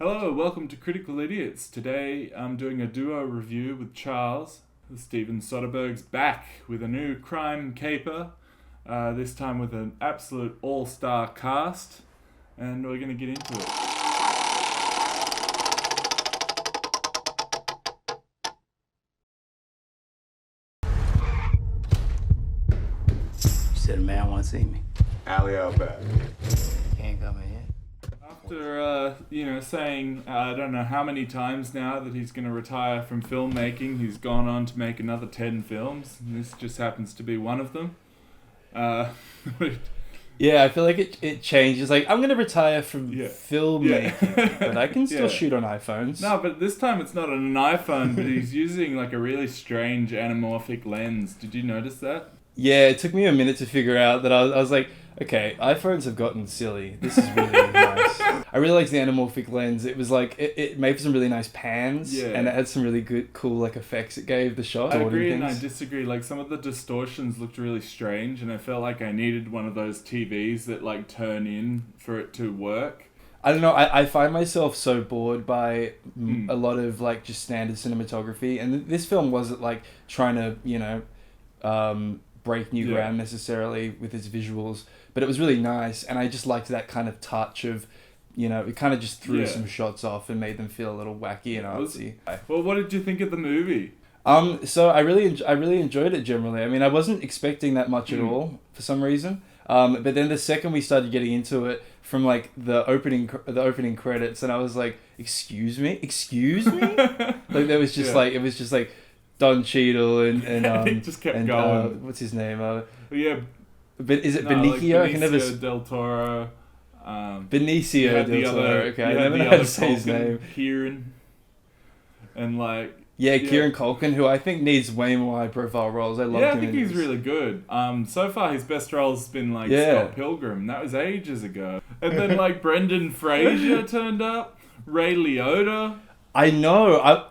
Hello, welcome to Critical Idiots. Today I'm doing a duo review with Charles. Steven Soderbergh's back with a new crime caper, this time with an absolute all-star cast, and we're going to get into it. You said a man want to see me. Alley out back. Can't come in here. After, saying I don't know how many times now that he's going to retire from filmmaking, he's gone on to make another 10 films, and this just happens to be one of them. Yeah, I feel like it changes. Like, I'm going to retire from Yeah. filmmaking, Yeah. but I can still Yeah. shoot on iPhones. No, but this time it's not an iPhone, but he's using like a really strange anamorphic lens. Did you notice that? Yeah, it took me a minute to figure out that I was like, okay, iPhones have gotten silly. This is really nice. I really liked the anamorphic lens. It was like, it made for some really nice pans, Yeah. and it had some really good, cool like effects it gave the shot. I Sorting agree and I things. disagree. Like some of the distortions looked really strange, and I felt like I needed one of those TVs that like turn in for it to work. I don't know. I find myself so bored by a lot of like just standard cinematography, and this film wasn't like trying to break new Yeah. ground necessarily with its visuals, but it was really nice, and I just liked that kind of touch of, it kind of just threw Yeah. some shots off and made them feel a little wacky and artsy. Well, what did you think of the movie? So I really enjoyed it generally. I mean, I wasn't expecting that much at all for some reason. But then the second we started getting into it, from like the opening credits, and I was like, excuse me, like there was just Yeah. like, it was just like Don Cheadle and It just kept and, going. what's his name? Yeah, But is it no, Benicio? Like I can never. Benicio del Toro. You Benicio had del the Toro. other, Okay, you I had never the know how other to say his Culkin, name. Kieran, and like. Yeah, Yeah. Kieran Culkin, who I think needs way more high-profile roles. I love Yeah, I him. think in he's this. really good. So far, his best role's been like Yeah. Scott Pilgrim. That was ages ago. And then like Brendan Fraser turned up, Ray Liotta. I know.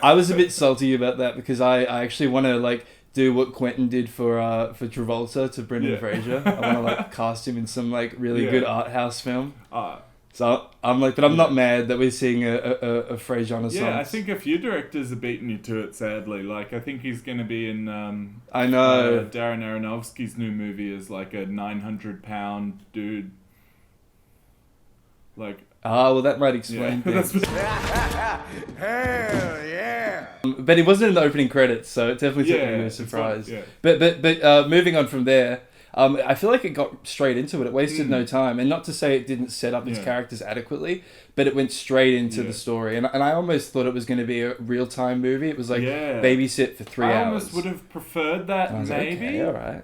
I was a bit salty about that because I actually want to like do what Quentin did for Travolta to Brendan Yeah. Fraser. I want to like cast him in some like really Yeah. good art house film. Uh, So I'm like, but I'm not mad that we're seeing a Fraser Renaissance. yeah, I think a few directors have beaten you to it. Sadly, like I think he's going to be in I know. Darren Aronofsky's new movie as like a 900-pound dude. Like Well, that might yeah, explain that's things. Hell yeah! But it wasn't in the opening credits, so it definitely took me yeah, by it's surprise. yeah. But moving on from there, I feel like it got straight into it. It wasted no time, and not to say it didn't set up its Yeah. characters adequately, but it went straight into Yeah. the story. And I almost thought it was going to be a real time movie. It was like Yeah. babysit for 3 I hours. almost would have preferred that I was like, maybe. okay, all right.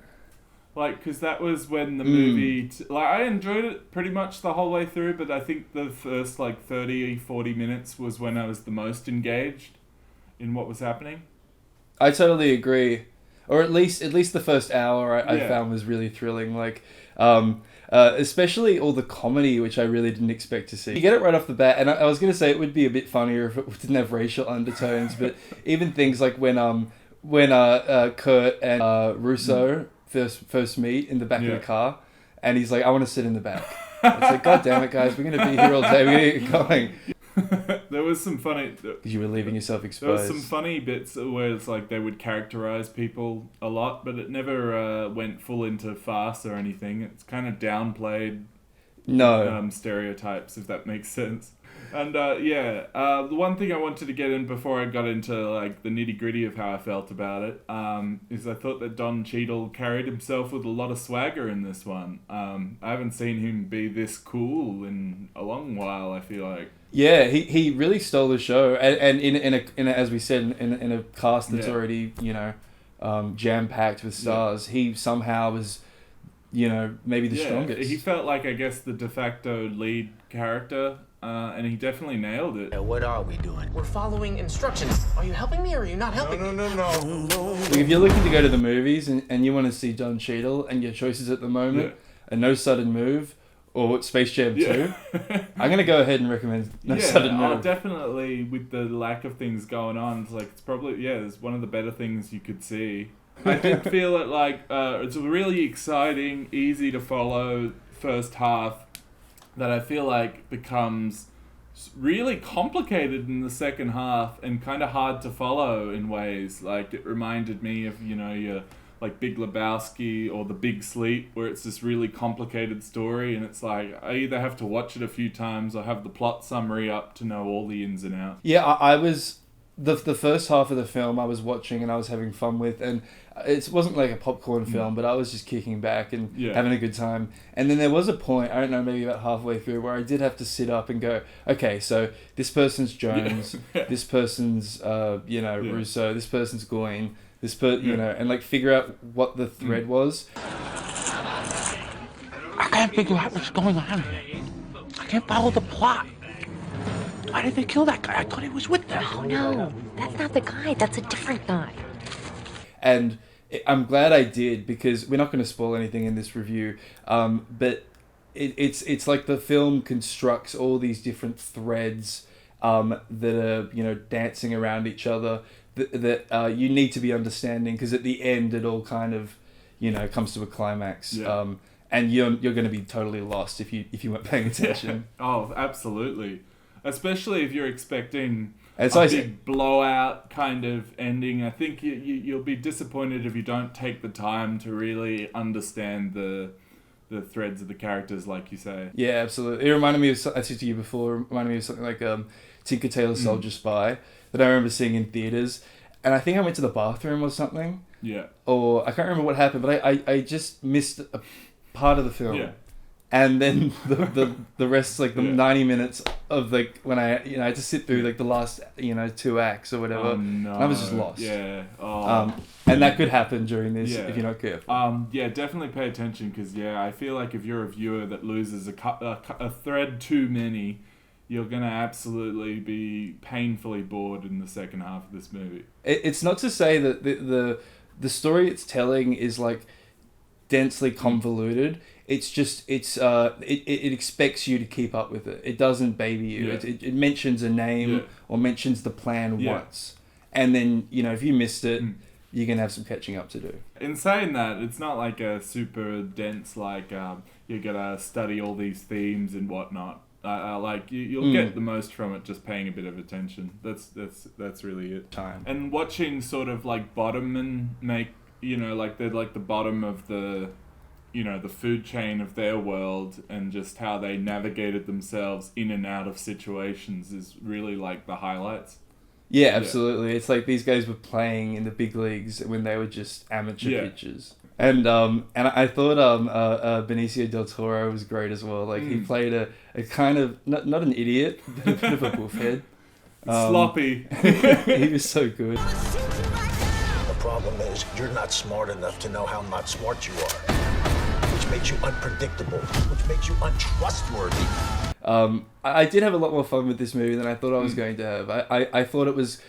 Like, because that was when the movie... I enjoyed it pretty much the whole way through, but I think the first, 30, 40 minutes was when I was the most engaged in what was happening. I totally agree. Or at least the first hour I Yeah. found was really thrilling. Like, especially all the comedy, which I really didn't expect to see. You get it right off the bat, and I was gonna say it would be a bit funnier if it didn't have racial undertones. But even things like when Kurt and Russo first meet in the back Yeah. of the car, and he's like, "I want to sit in the back." It's like, God damn it, guys, we're gonna be here all day. We're gonna get going. There was some funny... Because you were leaving yourself There was exposed. some funny bits where it's like they would characterize people a lot, but it never went full into farce or anything. It's kind of downplayed No. stereotypes, if that makes sense. And the one thing I wanted to get in before I got into like the nitty gritty of how I felt about it is I thought that Don Cheadle carried himself with a lot of swagger in this one. I haven't seen him be this cool in a long while. I feel like. Yeah, he really stole the show, and in a as we said, in a cast that's Yeah. already jam packed with stars, he somehow was maybe the strongest. He felt like, I guess, the de facto lead character, and he definitely nailed it. What are we doing? We're following instructions. Are you helping me or are you not helping me? No. Like, if you're looking to go to the movies and you want to see Don Cheadle and your choices at the moment are No Sudden Move or Space Jam 2, Yeah. I'm gonna go ahead and recommend No Sudden Move. Definitely with the lack of things going on, it's probably it's one of the better things you could see. I did feel it it's a really exciting, easy to follow first half that I feel like becomes really complicated in the second half and kind of hard to follow in ways. Like, it reminded me of, you know, your like Big Lebowski or The Big Sleep, where it's this really complicated story, and it's like I either have to watch it a few times or have the plot summary up to know all the ins and outs. Yeah, I was the first half of the film I was watching and I was having fun with, and it wasn't like a popcorn film, but I was just kicking back and having a good time. And then there was a point, I don't know, maybe about halfway through, where I did have to sit up and go, okay, so this person's Jones, this person's Russo, this person's Goyne, you know, and like figure out what the thread was. I can't figure out what's going on here. I can't follow the plot. Why did they kill that guy? I thought he was with them. Oh no, that's not the guy. That's a different guy. And I'm glad I did, because we're not going to spoil anything in this review. But it's like the film constructs all these different threads that are, you know, dancing around each other that you need to be understanding, because at the end it all kind of, you know, comes to a climax. And you're going to be totally lost if you weren't paying attention. Oh, absolutely. Especially if you're expecting It's a big blowout kind of ending. I think you'll be disappointed if you don't take the time to really understand the threads of the characters, like you say. Yeah, absolutely. It reminded me of, I said to you before, it reminded me of something like Tinker Tailor Soldier Spy that I remember seeing in theaters. And I think I went to the bathroom or something. Yeah. Or I can't remember what happened, but I just missed a part of the film. Yeah. And then the rest, like the 90 minutes of like when I had to sit through like the last 2 acts or whatever. Oh, no. And I was just lost. Yeah. Oh. And that could happen during this if you're not careful. Yeah, definitely pay attention, because I feel like if you're a viewer that loses a thread too many, you're gonna absolutely be painfully bored in the second half of this movie. It's not to say that the story it's telling is like densely convoluted. It's just it expects you to keep up with it. It doesn't baby you. Yeah. It mentions a name or mentions the plan once, and then if you missed it, you're gonna have some catching up to do. In saying that, it's not like a super dense like you gotta study all these themes and whatnot. Like you'll get the most from it just paying a bit of attention. That's really it. Time. And watching sort of like Bottommen make like they're like the bottom of the the food chain of their world, and just how they navigated themselves in and out of situations is really like the highlights. Yeah, absolutely. It's like these guys were playing in the big leagues when they were just amateur pitchers. And I thought Benicio del Toro was great as well. Like he played a kind of not an idiot, but a bit of a buffhead. Sloppy. He was so good. The problem is you're not smart enough to know how not smart you are, which makes you unpredictable, which makes you untrustworthy. I did have a lot more fun with this movie than I thought I was going to have. I thought it was,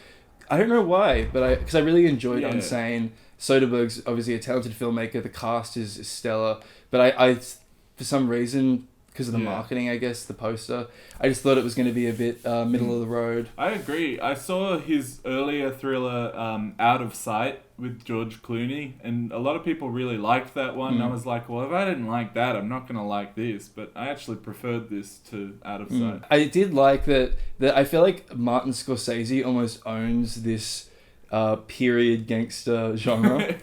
I don't know why, but because I really enjoyed Unsane. Soderbergh's obviously a talented filmmaker. The cast is stellar, but I for some reason, because of the marketing, I guess, the poster, I just thought it was going to be a bit middle of the road. I agree. I saw his earlier thriller, Out of Sight, with George Clooney, and a lot of people really liked that one. I was like, well, if I didn't like that, I'm not going to like this, but I actually preferred this to Out of Sight. I did like that I feel like Martin Scorsese almost owns this period gangster genre.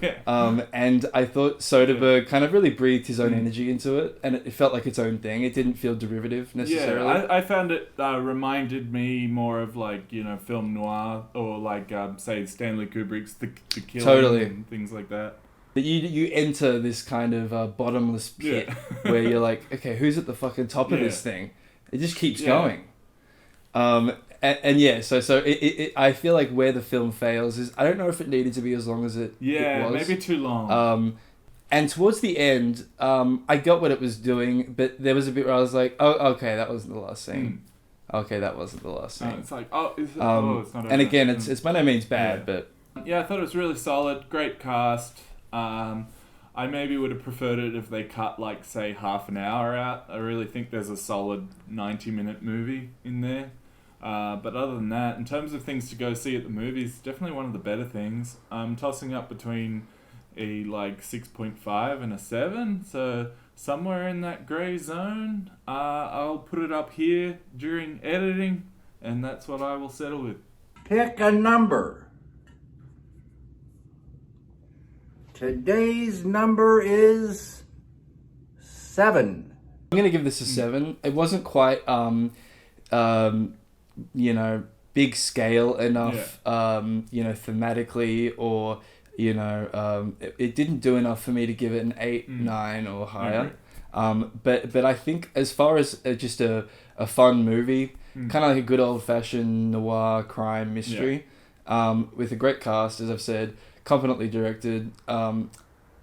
And I thought Soderbergh kind of really breathed his own energy into it, and it felt like its own thing. It didn't feel derivative necessarily. Yeah, I found it reminded me more of like, film noir, or like, say, Stanley Kubrick's The Killing and things like that. But you enter this kind of bottomless pit where you're like, okay, who's at the fucking top of this thing? It just keeps going. And I feel like where the film fails is, I don't know if it needed to be as long as it was. Maybe too long. And towards the end, I got what it was doing, but there was a bit where I was like, oh, okay, that wasn't the last scene. Okay, that wasn't the last scene. It's like, it's not over. And again, it's by no means bad, but... Yeah, I thought it was really solid, great cast. I maybe would have preferred it if they cut, like, say, half an hour out. I really think there's a solid 90-minute movie in there. But other than that, in terms of things to go see at the movies, definitely one of the better things. I'm tossing up between a like 6.5 and a 7. So somewhere in that grey zone. I'll put it up here during editing, and that's what I will settle with. Pick a number. Today's number is 7. I'm gonna give this a 7. It wasn't quite big scale enough, thematically, or it didn't do enough for me to give it an 8, 9 or higher. But I think as far as just a fun movie, kind of like a good old fashioned noir crime mystery, with a great cast, as I've said, competently directed.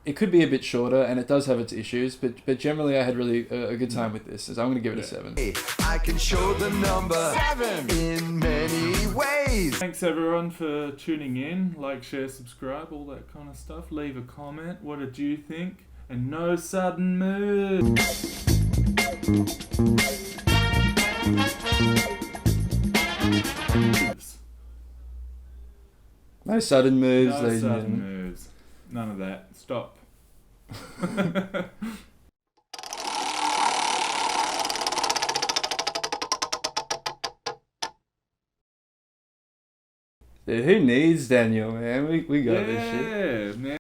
It could be a bit shorter, and it does have its issues, but generally I had really a good time with this. So I'm going to give it a 7. I can show the number 7 in many ways. Thanks everyone for tuning in. Like, share, subscribe, all that kind of stuff. Leave a comment. What did you think? And no sudden moves. No sudden moves, No ladies and sudden gentlemen. moves. None of that. Stop. Who needs Daniel, man? We got this shit. Yeah, man.